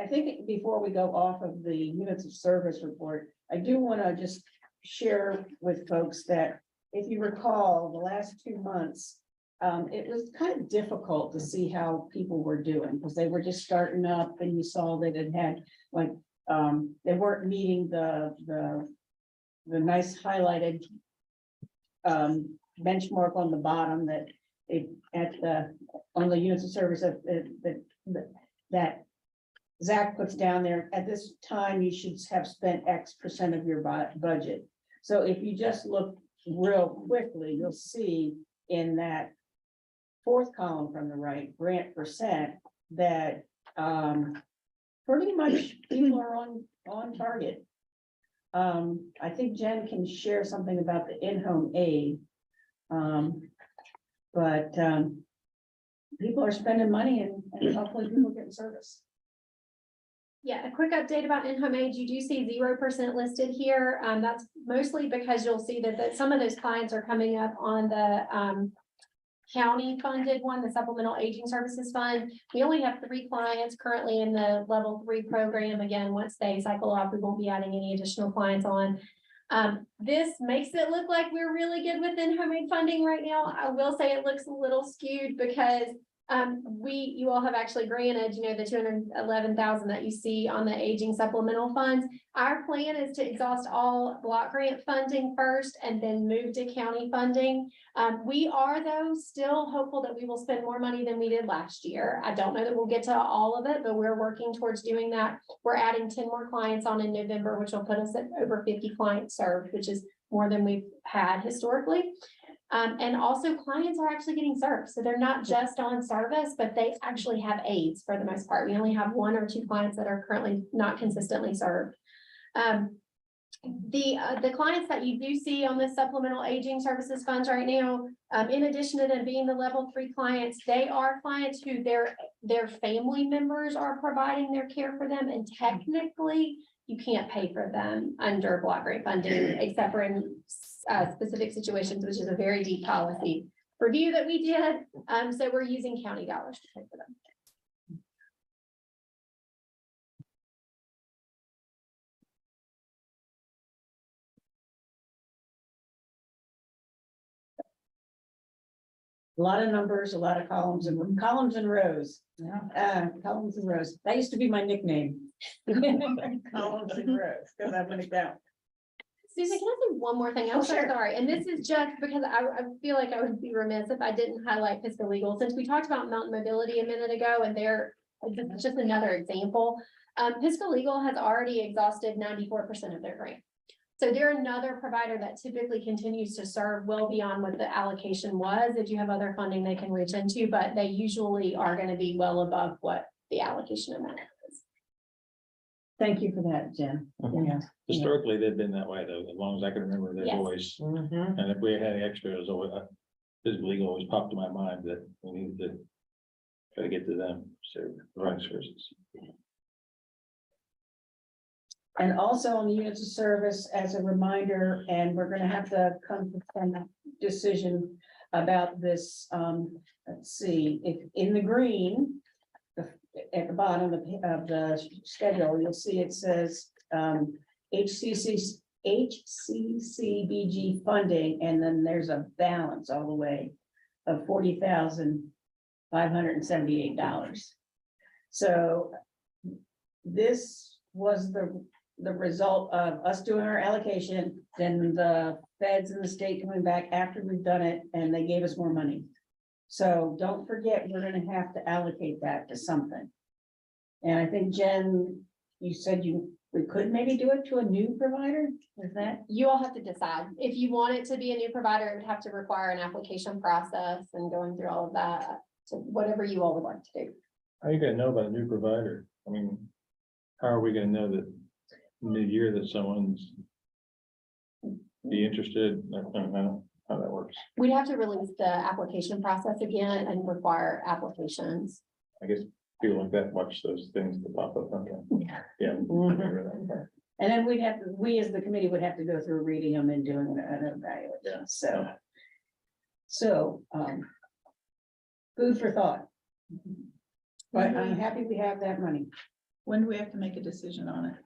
B: I think before we go off of the units of service report, I do want to just share with folks that if you recall, the last 2 months, it was kind of difficult to see how people were doing because they were just starting up and you saw that it had like, they weren't meeting the nice highlighted benchmark on the bottom that on the units of service that Zach puts down there. At this time, you should have spent X% of your budget. So if you just look real quickly, you'll see in that fourth column from the right, grant percent, that pretty much people are on target. I think Jen can share something about the in-home aid. But people are spending money and hopefully people getting service.
I: Yeah, a quick update about in-home aid. You do see 0% listed here. That's mostly because you'll see that some of those clients are coming up on the county funded one, the Supplemental Aging Services Fund. We only have 3 clients currently in the level 3 program. Again, once they cycle off, we won't be adding any additional clients on. This makes it look like we're really good with in-home aid funding right now. I will say it looks a little skewed because you all have actually granted, the 211,000 that you see on the aging supplemental funds. Our plan is to exhaust all block grant funding first and then move to county funding. We are though still hopeful that we will spend more money than we did last year. I don't know that we'll get to all of it, but we're working towards doing that. We're adding 10 more clients on in November, which will put us at over 50 clients served, which is more than we've had historically. And also clients are actually getting served. So they're not just on service, but they actually have aids for the most part. We only have 1 or 2 clients that are currently not consistently served. The clients that you do see on the supplemental aging services funds right now, in addition to them being the level 3 clients, they are clients who their family members are providing their care for them. And technically you can't pay for them under block grant funding, except for in specific situations, which is a very deep policy review that we did. So we're using county dollars to pay for them.
B: A lot of numbers, a lot of columns and rows. Columns and rows. That used to be my nickname. Columns and rows, because I'm gonna count.
I: Susan, can I say one more thing? I'm so
B: Sure.
I: sorry, and this is just because I feel like I would be remiss if I didn't highlight fiscal legal, since we talked about mountain mobility a minute ago, and this is just another example. Fiscal legal has already exhausted 94% of their grant. So they're another provider that typically continues to serve well beyond what the allocation was. If you have other funding they can reach into, but they usually are going to be well above what the allocation amount is.
B: Thank you for that, Jen. Yeah.
J: Historically, they've been that way though, as long as I can remember, they've
I: Yes.
J: always,
B: Mhm.
J: and if we had any extra, it was always, physical legal always popped to my mind that we needed to try to get to them, so provide services.
B: And also on the units of service, as a reminder, and we're gonna have to come to some decision about this, let's see, if in the green. At the bottom of the schedule, you'll see it says, HCCBG funding, and then there's a balance all the way of $40,578. So this was the result of us doing our allocation, then the feds and the state coming back after we've done it, and they gave us more money. So don't forget, we're gonna have to allocate that to something. And I think Jen, you said we could maybe do it to a new provider, is that?
I: You all have to decide. If you want it to be a new provider, it would have to require an application process and going through all of that. So whatever you all would like to do.
J: How are you gonna know about a new provider? I mean, how are we gonna know that mid-year that someone's be interested? I don't know how that works.
I: We'd have to release the application process again and require applications.
J: I guess people like that watch those things that pop up. Okay. Yeah.
B: And then we as the committee would have to go through reading them and doing an evaluation,
J: Yeah.
B: So, food for thought. But I'm happy we have that money.
E: When do we have to make a decision on it?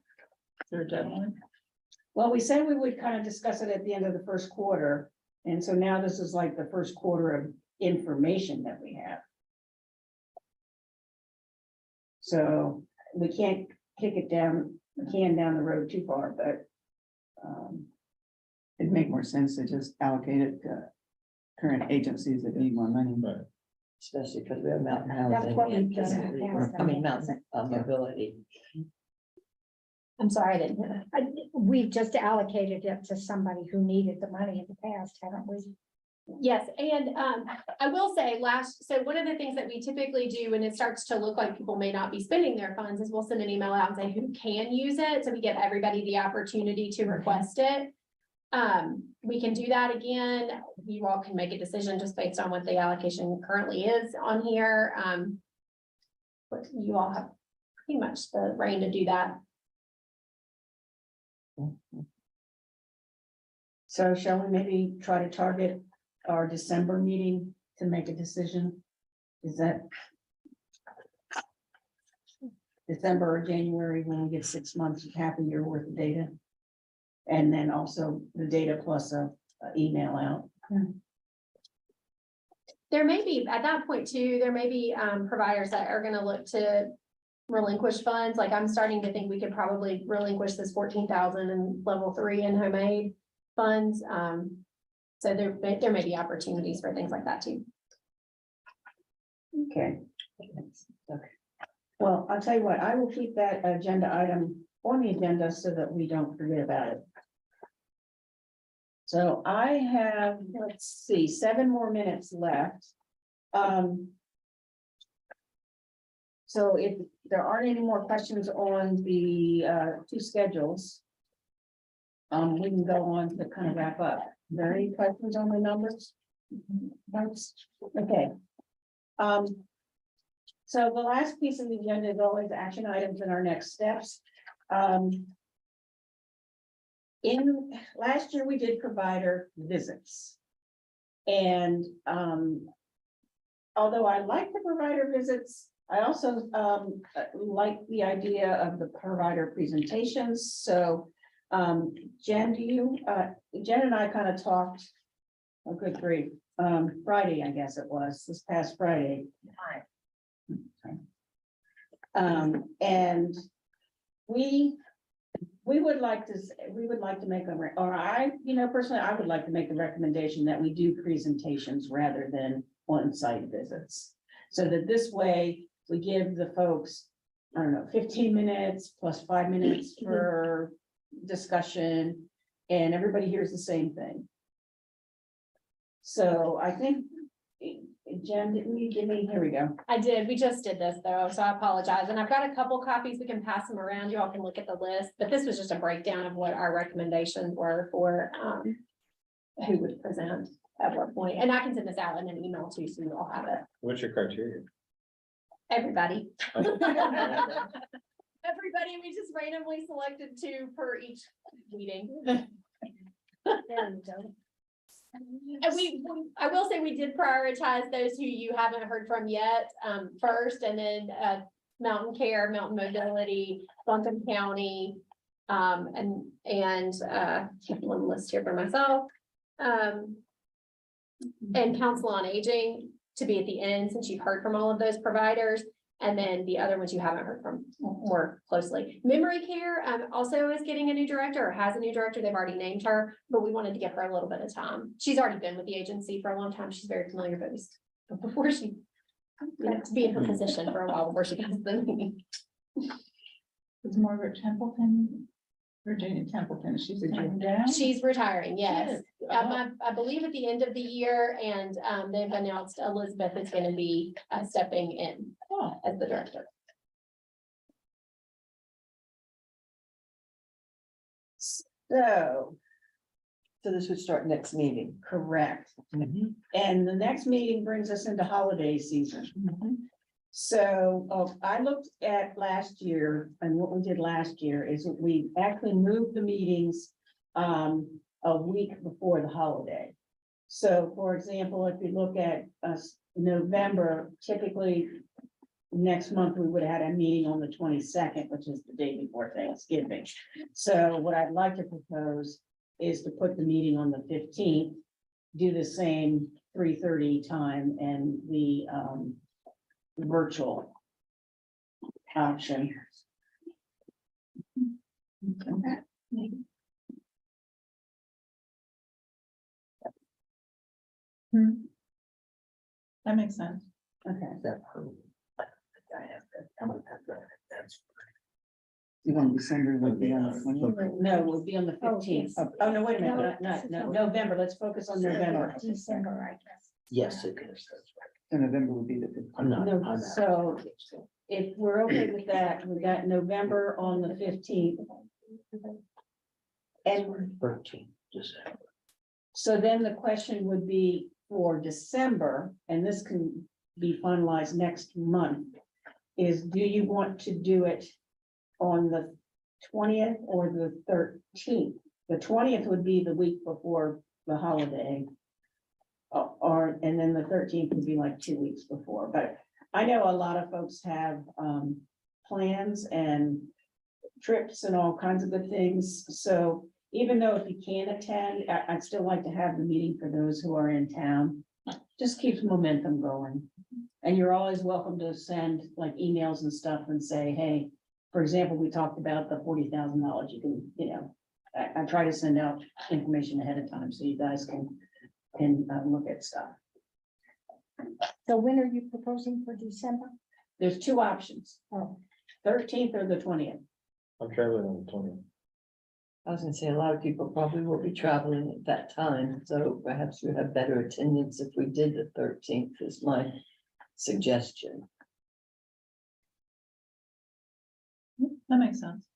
E: Is there a deadline?
B: Well, we said we would kind of discuss it at the end of the first quarter, and so now this is like the first quarter of information that we have. So we can't kick it down the road too far, but.
L: It'd make more sense to just allocate it to current agencies that need more money.
J: Right.
H: Especially because we have mountain
G: That's what
H: housing.
G: we've done in the past.
H: I mean, mountain mobility.
I: I'm sorry, I didn't hear that.
G: We've just allocated it to somebody who needed the money in the past, haven't we?
I: Yes, and I will say so one of the things that we typically do when it starts to look like people may not be spending their funds is we'll send an email out and say who can use it. So we give everybody the opportunity to request it. We can do that again. You all can make a decision just based on what the allocation currently is on here. But you all have pretty much the reign to do that.
B: So shall we maybe try to target our December meeting to make a decision? Is that December or January, when we get 6 months, half a year worth of data? And then also the data plus a email out.
I: There may be, at that point too, there may be providers that are gonna look to relinquish funds. Like I'm starting to think we could probably relinquish this 14,000 in level 3 in home aid funds. So there may be opportunities for things like that too.
B: Okay. Well, I'll tell you what, I will keep that agenda item on the agenda so that we don't forget about it. So I have, let's see, 7 more minutes left. So if there aren't any more questions on the 2 schedules, we can go on to kind of wrap up. Are there any questions on the numbers? Notes? Okay. So the last piece of the agenda is always action items and our next steps. In last year, we did provider visits. And although I like the provider visits, I also like the idea of the provider presentations. So Jen, Jen and I kind of talked, oh good grief, Friday, I guess it was, this past Friday. And we would like to, make personally, I would like to make the recommendation that we do presentations rather than on-site visits. So that this way, we give the folks, I don't know, 15 minutes plus 5 minutes for discussion, and everybody hears the same thing. So I think, Jen, didn't you give me, here we go.
I: I did, we just did this though, so I apologize, and I've got a couple copies, we can pass them around, you all can look at the list, but this was just a breakdown of what our recommendations were for, who would present at what point, and I can send this out in an email too, so you all have it,
J: What's your criteria?
I: everybody. Everybody, we just randomly selected 2 per each meeting.
G: There you go.
I: And I will say we did prioritize those who you haven't heard from yet, first, and then, Mountain Care, Mountain Mobility, Buncombe County, and one list here for myself. And Council on Aging to be at the end, since you've heard from all of those providers. And then the other ones you haven't heard from more closely. Memory Care also is getting a new director, or has a new director. They've already named her, but we wanted to give her a little bit of time. She's already been with the agency for a long time. She's very familiar, but before she, to be in her position for a while before she comes to the meeting.
E: Is Margaret Templeton, Virginia Templeton, she's coming down?
I: She's retiring, yes. I believe at the end of the year, and they've announced Elizabeth is going to be stepping in as the director.
B: So,
H: So this would start next meeting.
B: correct. And the next meeting brings us into holiday season. So I looked at last year, and what we did last year is that we actually moved the meetings a week before the holiday. So for example, if you look at November, typically next month, we would have had a meeting on the 22nd, which is the day before Thanksgiving. So what I'd like to propose is to put the meeting on the 15th, do the same 3:30 time and the virtual option.
E: That makes sense.
B: Okay.
L: You want December would be on the 20th?
B: No, we'll be on the 15th.
G: yes.
B: Oh, no, wait a minute, no, November, let's focus on November.
G: December, I guess.
D: Yes, it is.
L: So November would be the 15th.
D: I'm not.
B: No, so if we're okay with that, we got November on the 15th. And
D: 13, December.
B: so then the question would be for December, and this can be finalized next month, is do you want to do it on the 20th or the 13th? The 20th would be the week before the holiday. And then the 13th would be like 2 weeks before, but I know a lot of folks have plans and trips and all kinds of good things. So even though if you can't attend, I'd still like to have the meeting for those who are in town. Just keeps momentum going. And you're always welcome to send like emails and stuff and say, hey, for example, we talked about the $40,000. You can, I try to send out information ahead of time so you guys can look at stuff.
G: So when are you proposing for December?
B: There's 2 options,
G: Oh,
B: 13th or the 20th.
J: I'm traveling on the 20th.
H: I was gonna say, a lot of people probably will be traveling at that time, so perhaps we have better attendance if we did the 13th is my suggestion.
E: That makes sense.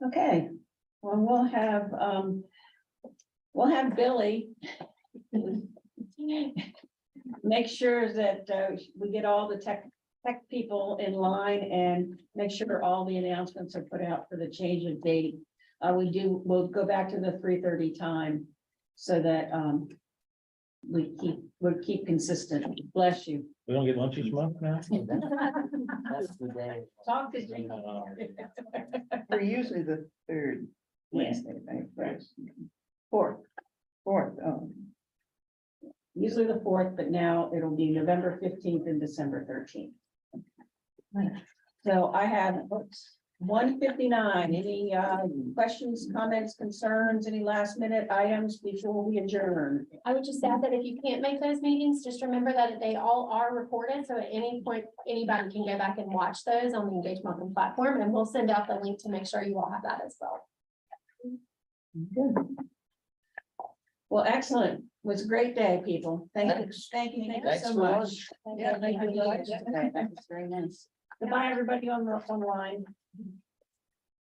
B: Okay, well, we'll have Billy make sure that we get all the tech people in line and make sure all the announcements are put out for the change of date. We'll go back to the 3:30 time so that we'll keep consistent. Bless you.
J: We don't get lunch each month now?
D: That's the day.
B: Talk to you.
L: We're usually the third Wednesday, right?
B: Fourth.
L: Fourth, oh.
B: usually the fourth, but now it'll be November 15th and December 13th. So I have 1:59. Any questions, comments, concerns, any last minute items before we adjourn?
I: I would just add that if you can't make those meetings, just remember that they all are recorded, so at any point, anybody can go back and watch those on the Engage Mountain platform, and we'll send out the link to make sure you all have that as well.
B: Good. Well, excellent. It was a great day, people. Thank you.
E: Thank you.
D: Thanks
B: so
D: for
B: much.
D: lunch.
B: Yeah, thank you.
F: That was very nice.
B: Goodbye, everybody on the line.